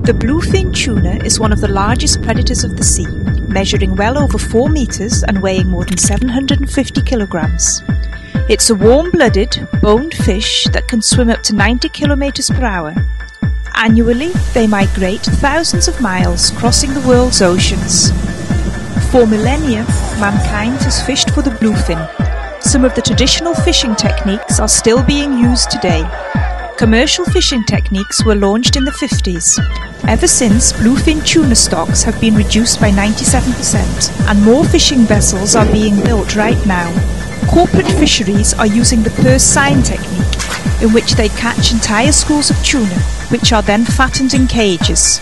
The bluefin tuna is one of the largest predators of the sea, measuring well over 4 meters and weighing more than 750 kilograms. It's a warm-blooded, boned fish that can swim up to 90 kilometers per hour. Annually, they migrate thousands of miles, crossing the world's oceans. For millennia, mankind has fished for the bluefin. Some of the traditional fishing techniques are still being used today. Commercial fishing techniques were launched in the 50s. Ever since, bluefin tuna stocks have been reduced by 97%, and more fishing vessels are being built right now. Corporate fisheries are using the purse seine technique, in which they catch entire schools of tuna, which are then fattened in cages.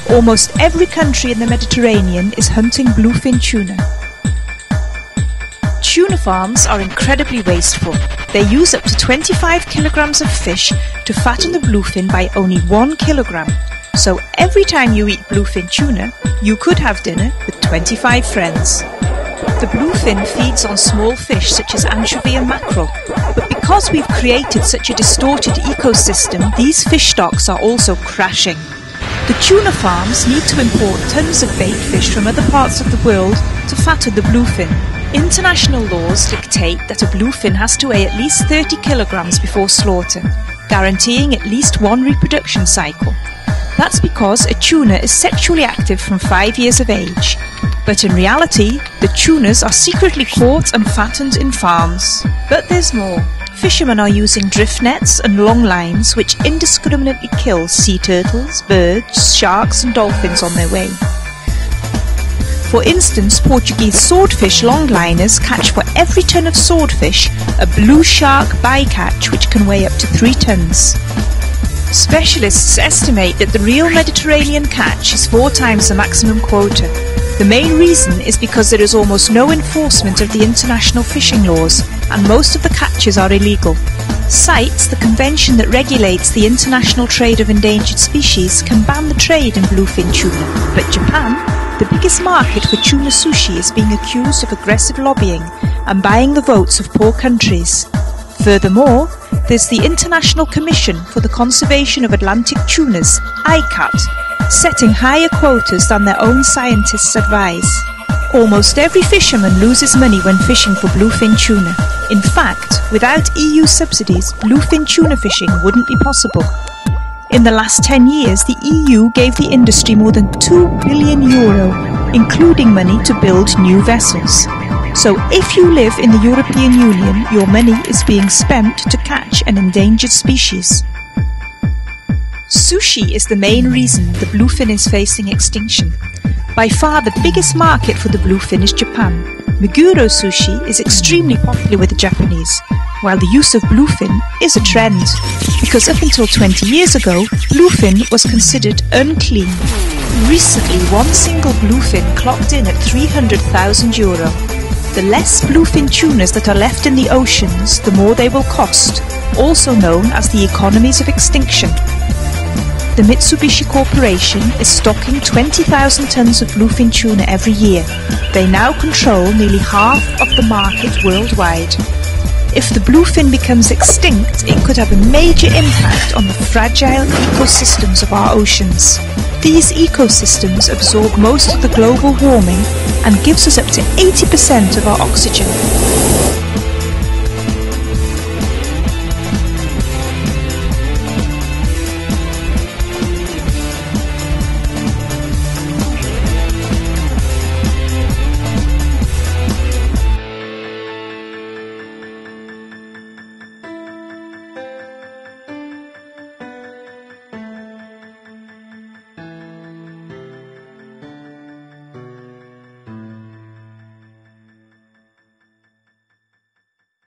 Almost every country in the Mediterranean is hunting bluefin tuna. Tuna farms are incredibly wasteful. They use up to 25 kilograms of fish to fatten the bluefin by only 1 kilogram. So every time you eat bluefin tuna, you could have dinner with 25 friends. The bluefin feeds on small fish such as anchovy and mackerel, but because we've created such a distorted ecosystem, these fish stocks are also crashing. The tuna farms need to import tons of bait fish from other parts of the world to fatten the bluefin. International laws dictate that a bluefin has to weigh at least 30 kilograms before slaughter, guaranteeing at least 1 reproduction cycle. That's because a tuna is sexually active from 5 years of age. But in reality, the tunas are secretly caught and fattened in farms. But there's more. Fishermen are using drift nets and long lines which indiscriminately kill sea turtles, birds, sharks and dolphins on their way. For instance, Portuguese swordfish longliners catch for every ton of swordfish a blue shark bycatch which can weigh up to 3 tons. Specialists estimate that the real Mediterranean catch is 4 times the maximum quota. The main reason is because there is almost no enforcement of the international fishing laws, and most of the catches are illegal. CITES, the convention that regulates the international trade of endangered species, can ban the trade in bluefin tuna. But Japan, the biggest market for tuna sushi, is being accused of aggressive lobbying and buying the votes of poor countries. Furthermore, there's the International Commission for the Conservation of Atlantic Tunas, ICAT, setting higher quotas than their own scientists advise. Almost every fisherman loses money when fishing for bluefin tuna. In fact, without EU subsidies, bluefin tuna fishing wouldn't be possible. In the last 10 years, the EU gave the industry more than €2 billion, including money to build new vessels. So if you live in the European Union, your money is being spent to catch an endangered species. Sushi is the main reason the bluefin is facing extinction. By far the biggest market for the bluefin is Japan. Meguro sushi is extremely popular with the Japanese, while the use of bluefin is a trend, because up until 20 years ago, bluefin was considered unclean. Recently, one single bluefin clocked in at €300,000. The less bluefin tunas that are left in the oceans, the more they will cost, also known as the economies of extinction. The Mitsubishi Corporation is stocking 20,000 tons of bluefin tuna every year. They now control nearly half of the market worldwide. If the bluefin becomes extinct, it could have a major impact on the fragile ecosystems of our oceans. These ecosystems absorb most of the global warming and gives us up to 80% of our oxygen.